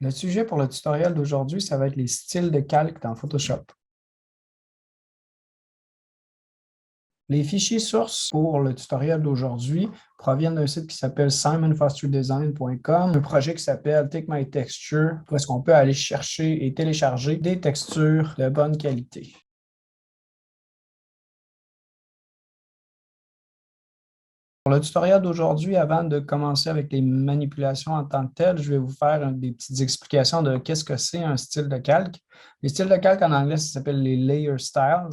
Le sujet pour le tutoriel d'aujourd'hui, ça va être les styles de calque dans Photoshop. Les fichiers sources pour le tutoriel d'aujourd'hui proviennent d'un site qui s'appelle simonfosterdesign.com, un projet qui s'appelle Take My Texture, où est-ce qu'on peut aller chercher et télécharger des textures de bonne qualité. Pour le tutoriel d'aujourd'hui, avant de commencer avec les manipulations en tant que telles, je vais vous faire des petites explications de qu'est-ce que c'est un style de calque. Les styles de calque en anglais, ça s'appelle les layer styles.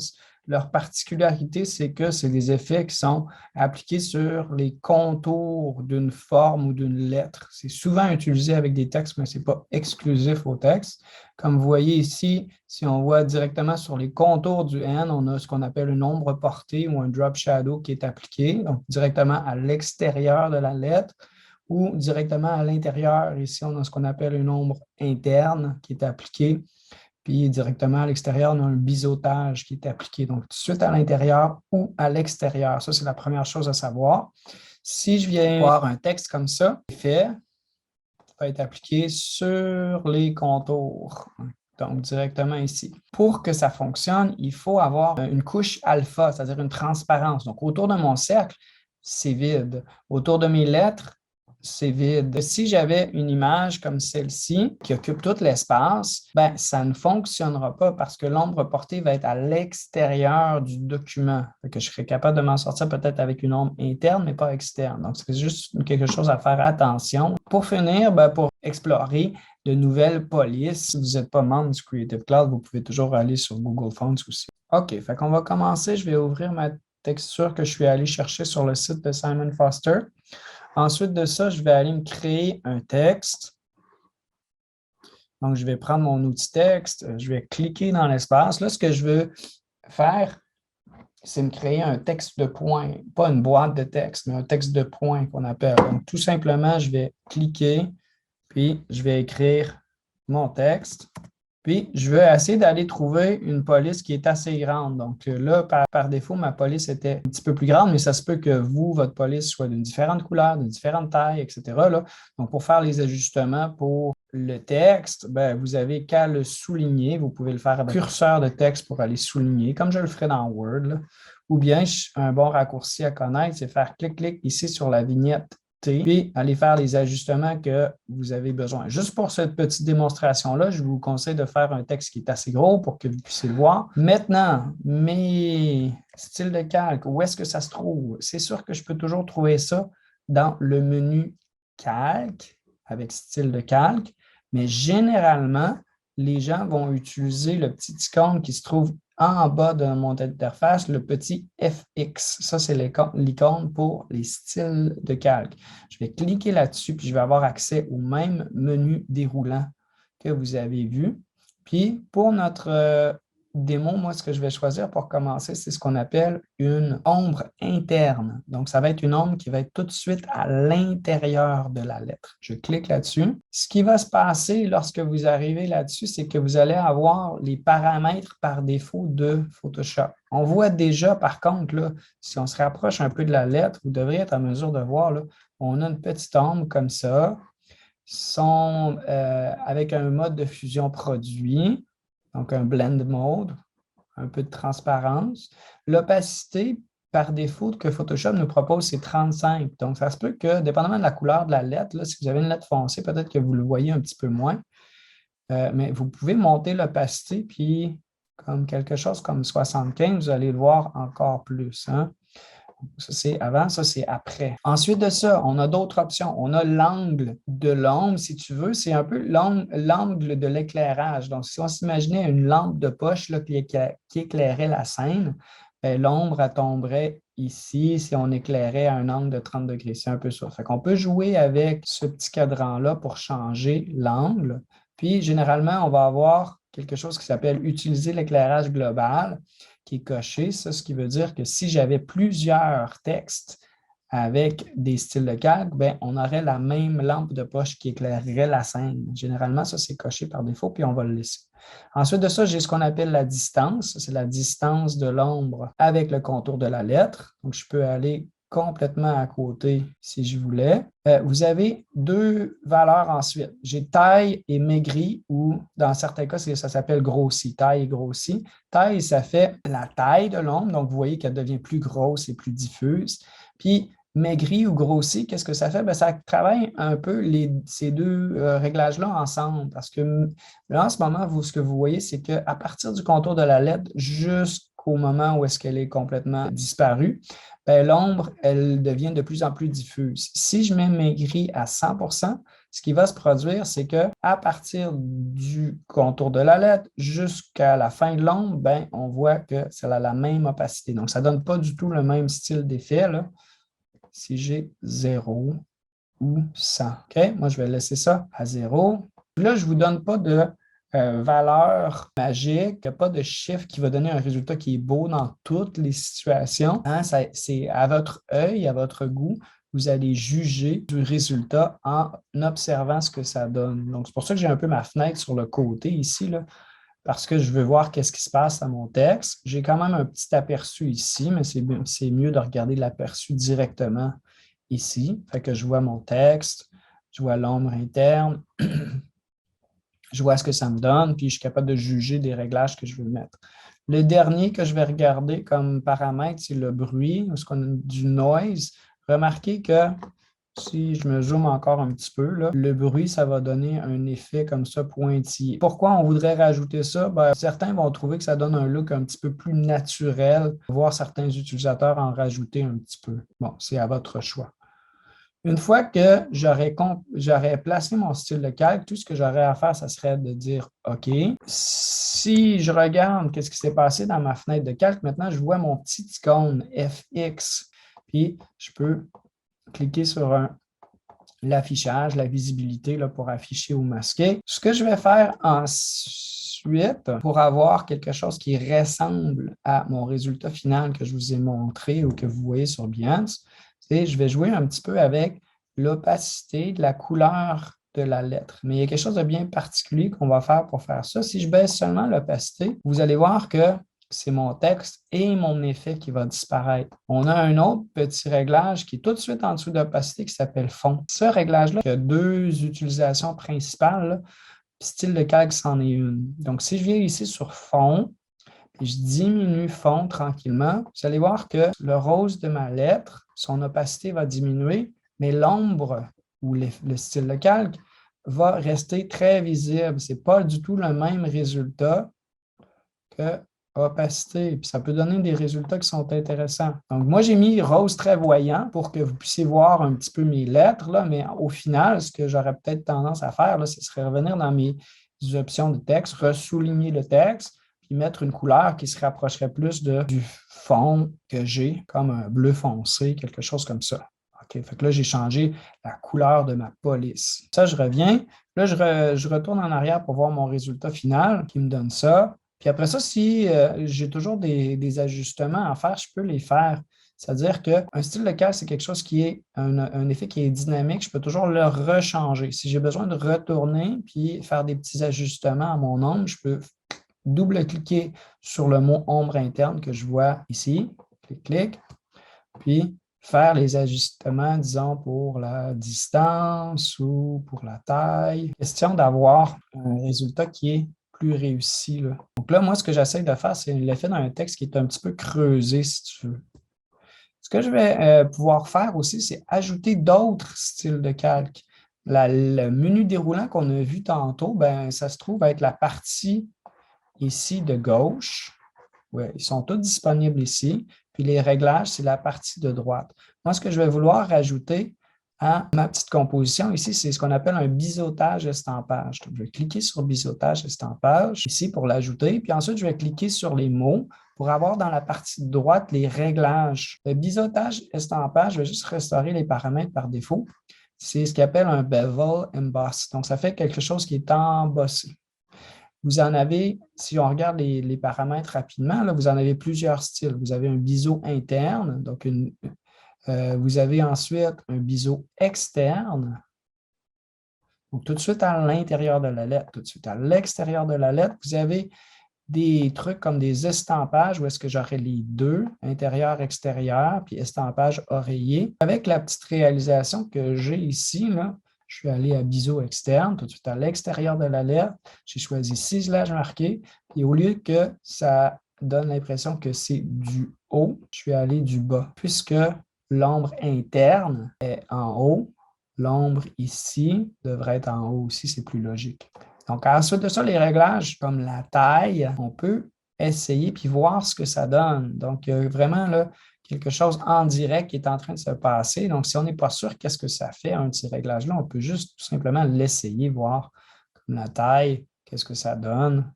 Leur particularité, c'est que c'est des effets qui sont appliqués sur les contours d'une forme ou d'une lettre. C'est souvent utilisé avec des textes, mais ce n'est pas exclusif au texte. Comme vous voyez ici, si on voit directement sur les contours du N, on a ce qu'on appelle une ombre portée ou un drop shadow qui est appliqué, donc directement à l'extérieur de la lettre ou directement à l'intérieur. Ici, on a ce qu'on appelle une ombre interne qui est appliquée. Puis directement à l'extérieur, on a un biseautage qui est appliqué. Donc, tout de suite à l'intérieur ou à l'extérieur. Ça, c'est la première chose à savoir. Si je viens voir un texte comme ça, l'effet va être appliqué sur les contours. Donc, directement ici. Pour que ça fonctionne, il faut avoir une couche alpha, c'est-à-dire une transparence. Donc, autour de mon cercle, c'est vide. Autour de mes lettres, c'est vide. Si j'avais une image comme celle-ci qui occupe tout l'espace, ben, ça ne fonctionnera pas parce que l'ombre portée va être à l'extérieur du document. Que je serais capable de m'en sortir peut-être avec une ombre interne, mais pas externe. Donc, c'est juste quelque chose à faire attention. Pour finir, ben, pour explorer de nouvelles polices, si vous n'êtes pas membre du Creative Cloud, vous pouvez toujours aller sur Google Fonts aussi. OK, fait qu'on va commencer. Je vais ouvrir ma texture que je suis allé chercher sur le site de Simon Foster. Ensuite de ça, je vais aller me créer un texte. Donc, je vais prendre mon outil texte, je vais cliquer dans l'espace. Là, ce que je veux faire, c'est me créer un texte de points, pas une boîte de texte, mais un texte de points qu'on appelle. Donc, tout simplement, je vais cliquer, puis je vais écrire mon texte. Puis, je veux essayer d'aller trouver une police qui est assez grande. Donc là, par défaut, ma police était un petit peu plus grande, mais ça se peut que vous, votre police soit d'une différente couleur, d'une différente taille, etc. Là. Donc, pour faire les ajustements pour le texte, ben, vous n'avez qu'à le souligner. Vous pouvez le faire avec un curseur de texte pour aller souligner, comme je le ferai dans Word. Là. Ou bien, un bon raccourci à connaître, c'est faire clic-clic ici sur la vignette puis aller faire les ajustements que vous avez besoin. Juste pour cette petite démonstration-là, je vous conseille de faire un texte qui est assez gros pour que vous puissiez le voir. Maintenant, mes styles de calque, où est-ce que ça se trouve? C'est sûr que je peux toujours trouver ça dans le menu calque, avec style de calque, mais généralement, les gens vont utiliser le petit icône qui se trouve en bas de mon interface, le petit FX. Ça, c'est l'icône pour les styles de calque. Je vais cliquer là-dessus, puis je vais avoir accès au même menu déroulant que vous avez vu. Puis, pour notre démo, moi, ce que je vais choisir pour commencer, c'est ce qu'on appelle une ombre interne. Donc, ça va être une ombre qui va être tout de suite à l'intérieur de la lettre. Je clique là-dessus. Ce qui va se passer lorsque vous arrivez là-dessus, c'est que vous allez avoir les paramètres par défaut de Photoshop. On voit déjà, par contre, là, si on se rapproche un peu de la lettre, vous devriez être en mesure de voir, là, on a une petite ombre comme ça, avec un mode de fusion produit. Donc, un blend mode, un peu de transparence. L'opacité, par défaut, que Photoshop nous propose, c'est 35. Donc, ça se peut que, dépendamment de la couleur de la lettre, là, si vous avez une lettre foncée, peut-être que vous le voyez un petit peu moins. Mais vous pouvez monter l'opacité, puis comme quelque chose comme 75, vous allez le voir encore plus. Hein? Ça, c'est avant, ça, c'est après. Ensuite de ça, on a d'autres options. On a l'angle de l'ombre, si tu veux. C'est un peu l'angle de l'éclairage. Donc, si on s'imaginait une lampe de poche là, qui éclairait la scène, l'ombre, elle tomberait ici si on éclairait à un angle de 30 degrés. C'est un peu ça. Fait qu'on peut jouer avec ce petit cadran-là pour changer l'angle. Puis, généralement, on va avoir quelque chose qui s'appelle utiliser l'éclairage global qui est coché. Ça, ce qui veut dire que si j'avais plusieurs textes avec des styles de calque, ben, on aurait la même lampe de poche qui éclairerait la scène. Généralement, ça, c'est coché par défaut, puis on va le laisser. Ensuite de ça, j'ai ce qu'on appelle la distance. C'est la distance de l'ombre avec le contour de la lettre. Donc, je peux aller complètement à côté si je voulais. Vous avez deux valeurs ensuite. J'ai taille et maigri, ou dans certains cas, ça s'appelle grossi, taille et grossi. Taille, ça fait la taille de l'ombre, donc vous voyez qu'elle devient plus grosse et plus diffuse. Puis maigri ou grossi, qu'est-ce que ça fait? Bien, ça travaille un peu ces deux réglages-là ensemble, parce que là, en ce moment, ce que vous voyez, c'est qu'à partir du contour de la lettre jusqu'au moment où est-ce qu'elle est complètement disparue, ben, l'ombre, elle devient de plus en plus diffuse. Si je mets mes gris à 100%, ce qui va se produire, c'est qu'à partir du contour de la lettre jusqu'à la fin de l'ombre, ben, on voit que ça a la même opacité. Donc, ça ne donne pas du tout le même style d'effet là, si j'ai 0 ou 100. OK? Moi, je vais laisser ça à 0. Là, je ne vous donne pas de valeur magique, il n'y a pas de chiffre qui va donner un résultat qui est beau dans toutes les situations. Hein? C'est à votre œil, à votre goût. Vous allez juger du résultat en observant ce que ça donne. Donc, c'est pour ça que j'ai un peu ma fenêtre sur le côté ici, là, parce que je veux voir qu'est-ce qui se passe à mon texte. J'ai quand même un petit aperçu ici, mais c'est mieux de regarder l'aperçu directement ici. Fait que je vois mon texte, je vois l'ombre interne, je vois ce que ça me donne, puis je suis capable de juger des réglages que je veux mettre. Le dernier que je vais regarder comme paramètre, c'est le bruit, ce qu'on a du noise. Remarquez que si je me zoome encore un petit peu, là, le bruit, ça va donner un effet comme ça pointillé. Pourquoi on voudrait rajouter ça? Ben, certains vont trouver que ça donne un look un petit peu plus naturel, voire certains utilisateurs en rajouter un petit peu. Bon, c'est à votre choix. Une fois que j'aurais placé mon style de calque, tout ce que j'aurais à faire, ça serait de dire OK. Si je regarde qu'est-ce qui s'est passé dans ma fenêtre de calque, maintenant, je vois mon petit icône FX. Puis, je peux cliquer sur l'affichage, la visibilité là, pour afficher ou masquer. Ce que je vais faire ensuite, pour avoir quelque chose qui ressemble à mon résultat final que je vous ai montré ou que vous voyez sur Behance, c'est je vais jouer un petit peu avec l'opacité de la couleur de la lettre. Mais il y a quelque chose de bien particulier qu'on va faire pour faire ça. Si je baisse seulement l'opacité, vous allez voir que c'est mon texte et mon effet qui va disparaître. On a un autre petit réglage qui est tout de suite en dessous d'opacité qui s'appelle fond. Ce réglage-là, il y a deux utilisations principales. Là. Style de calque, c'en est une. Donc, si je viens ici sur fond, et je diminue fond tranquillement, vous allez voir que le rose de ma lettre, son opacité va diminuer, mais l'ombre ou le style de calque va rester très visible. Ce n'est pas du tout le même résultat que opacité, puis ça peut donner des résultats qui sont intéressants. Donc, moi, j'ai mis rose très voyant pour que vous puissiez voir un petit peu mes lettres, là, mais au final, ce que j'aurais peut-être tendance à faire, là, ce serait revenir dans mes options de texte, ressouligner le texte, puis mettre une couleur qui se rapprocherait plus du fond que j'ai, comme un bleu foncé, quelque chose comme ça. OK, fait que là, j'ai changé la couleur de ma police. Ça, je reviens. Là, je retourne en arrière pour voir mon résultat final qui me donne ça. Puis après ça, si j'ai toujours des ajustements à faire, je peux les faire. C'est-à-dire qu'un style de calque, c'est quelque chose qui est un effet qui est dynamique. Je peux toujours le rechanger. Si j'ai besoin de retourner puis faire des petits ajustements à mon ombre, je peux double-cliquer sur le mot ombre interne que je vois ici. Clic, clic. Puis faire les ajustements, disons, pour la distance ou pour la taille. Question d'avoir un résultat qui est plus réussi. Là. Donc là, moi, ce que j'essaie de faire, c'est l'effet d'un texte qui est un petit peu creusé, si tu veux. Ce que je vais pouvoir faire aussi, c'est ajouter d'autres styles de calque. Le menu déroulant qu'on a vu tantôt, ben, ça se trouve être la partie ici de gauche. Ouais, ils sont tous disponibles ici. Puis les réglages, c'est la partie de droite. Moi, ce que je vais vouloir rajouter à ma petite composition ici, c'est ce qu'on appelle un biseautage estampage. Donc, je vais cliquer sur biseautage estampage ici pour l'ajouter. Puis ensuite, je vais cliquer sur les mots pour avoir dans la partie de droite les réglages. Le biseautage estampage, je vais juste restaurer les paramètres par défaut. C'est ce qu'on appelle un bevel emboss. Donc, ça fait quelque chose qui est embossé. Vous en avez, si on regarde les paramètres rapidement, là, vous en avez plusieurs styles. Vous avez un biseau interne, donc vous avez ensuite un biseau externe. Donc, tout de suite à l'intérieur de la lettre, tout de suite à l'extérieur de la lettre, vous avez des trucs comme des estampages où est-ce que j'aurais les deux, intérieur, extérieur, puis estampage oreiller. Avec la petite réalisation que j'ai ici, là, je suis allé à biseau externe, tout de suite à l'extérieur de la lettre. J'ai choisi ciselage marqué. Et au lieu que ça donne l'impression que c'est du haut, je suis allé du bas. Puisque l'ombre interne est en haut, l'ombre ici devrait être en haut aussi, c'est plus logique. Donc, ensuite de ça, les réglages comme la taille, on peut essayer puis voir ce que ça donne. Donc, il y a vraiment là, quelque chose en direct qui est en train de se passer. Donc, si on n'est pas sûr qu'est-ce que ça fait, un de ces réglages-là, on peut juste tout simplement l'essayer, voir comme la taille, qu'est-ce que ça donne,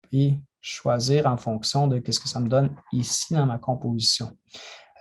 puis choisir en fonction de qu'est-ce que ça me donne ici dans ma composition.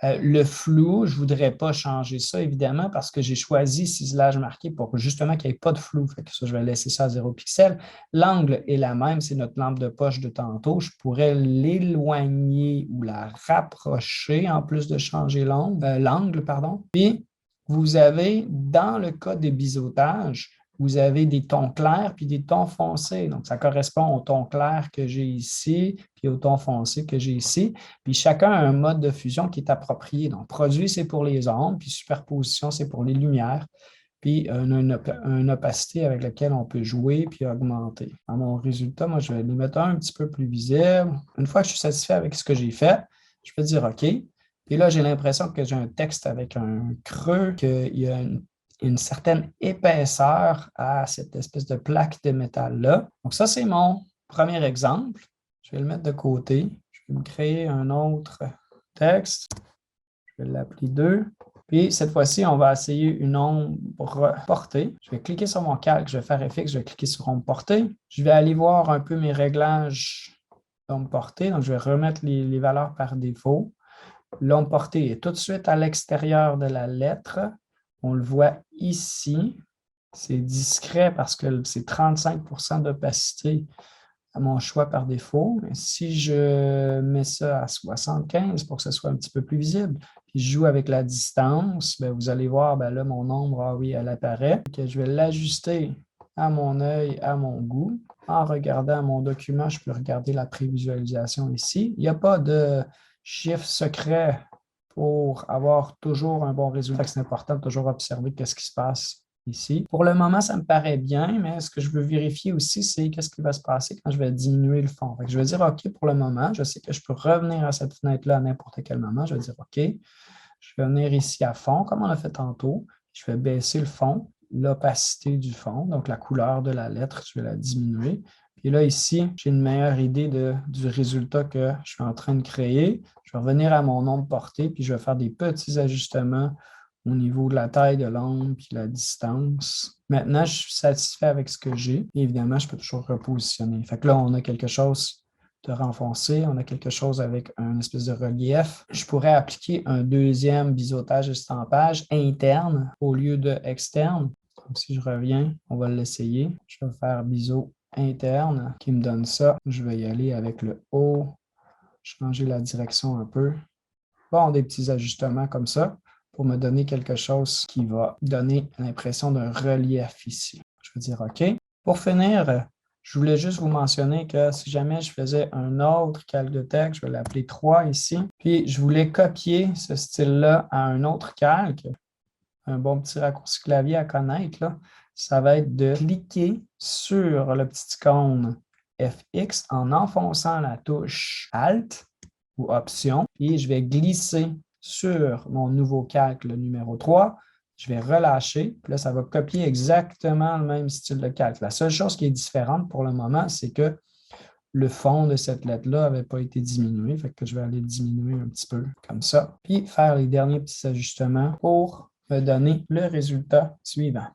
Le flou, je ne voudrais pas changer ça, évidemment, parce que j'ai choisi ciselage marqué pour justement qu'il n'y ait pas de flou. Fait que ça, je vais laisser ça à 0 pixel. L'angle est la même, c'est notre lampe de poche de tantôt. Je pourrais l'éloigner ou la rapprocher en plus de changer l'angle. Puis, vous avez, dans le cas des biseautages, vous avez des tons clairs puis des tons foncés. Donc, ça correspond au ton clair que j'ai ici puis au ton foncé que j'ai ici. Puis, chacun a un mode de fusion qui est approprié. Donc, produit, c'est pour les ombres, puis superposition, c'est pour les lumières, puis une opacité avec laquelle on peut jouer puis augmenter. Dans mon résultat, moi, je vais les mettre un petit peu plus visible. Une fois que je suis satisfait avec ce que j'ai fait, je peux dire OK. Puis là, j'ai l'impression que j'ai un texte avec un creux, qu'il y a une certaine épaisseur à cette espèce de plaque de métal-là. Donc, ça, c'est mon premier exemple. Je vais le mettre de côté. Je vais me créer un autre texte. Je vais l'appeler 2. Puis, cette fois-ci, on va essayer une ombre portée. Je vais cliquer sur mon calque, je vais faire FX, je vais cliquer sur ombre portée. Je vais aller voir un peu mes réglages d'ombre portée. Donc, je vais remettre les valeurs par défaut. L'ombre portée est tout de suite à l'extérieur de la lettre. On le voit ici. C'est discret parce que c'est 35% d'opacité à mon choix par défaut. Mais si je mets ça à 75 pour que ce soit un petit peu plus visible, puis je joue avec la distance, bien, vous allez voir, bien là, mon ombre, ah oui, elle apparaît. Donc, je vais l'ajuster à mon œil, à mon goût. En regardant mon document, je peux regarder la prévisualisation ici. Il n'y a pas de chiffre secret pour avoir toujours un bon résultat. C'est important de toujours observer ce qui se passe ici. Pour le moment, ça me paraît bien, mais ce que je veux vérifier aussi, c'est qu'est-ce qui va se passer quand je vais diminuer le fond. Je vais dire OK pour le moment. Je sais que je peux revenir à cette fenêtre-là à n'importe quel moment. Je vais dire OK. Je vais venir ici à fond, comme on a fait tantôt. Je vais baisser le fond, l'opacité du fond, donc la couleur de la lettre, je vais la diminuer. Puis là, ici, j'ai une meilleure idée du résultat que je suis en train de créer. Je vais revenir à mon ombre portée, puis je vais faire des petits ajustements au niveau de la taille de l'ombre puis la distance. Maintenant, je suis satisfait avec ce que j'ai. Et évidemment, je peux toujours repositionner. Fait que là, on a quelque chose de renfoncé, on a quelque chose avec un espèce de relief. Je pourrais appliquer un deuxième biseautage estampage interne au lieu de externe. Donc, si je reviens, on va l'essayer. Je vais faire biseau interne qui me donne ça. Je vais y aller avec le haut, changer la direction un peu. Bon, des petits ajustements comme ça pour me donner quelque chose qui va donner l'impression d'un relief ici. Je vais dire OK. Pour finir, je voulais juste vous mentionner que si jamais je faisais un autre calque de texte, je vais l'appeler 3 ici, puis je voulais copier ce style-là à un autre calque, un bon petit raccourci clavier à connaître, là, ça va être de cliquer sur le petit icône FX en enfonçant la touche Alt ou Option, et je vais glisser sur mon nouveau calque, le numéro 3. Je vais relâcher, puis là, ça va copier exactement le même style de calque. La seule chose qui est différente pour le moment, c'est que le fond de cette lettre-là n'avait pas été diminué, fait que je vais aller diminuer un petit peu comme ça, puis faire les derniers petits ajustements pour me donner le résultat suivant.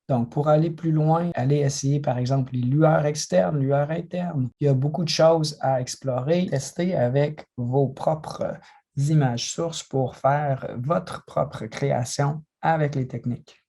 Donc, pour aller plus loin, aller essayer, par exemple, les lueurs externes, lueurs internes. Il y a beaucoup de choses à explorer, tester avec vos propres images sources pour faire votre propre création avec les techniques.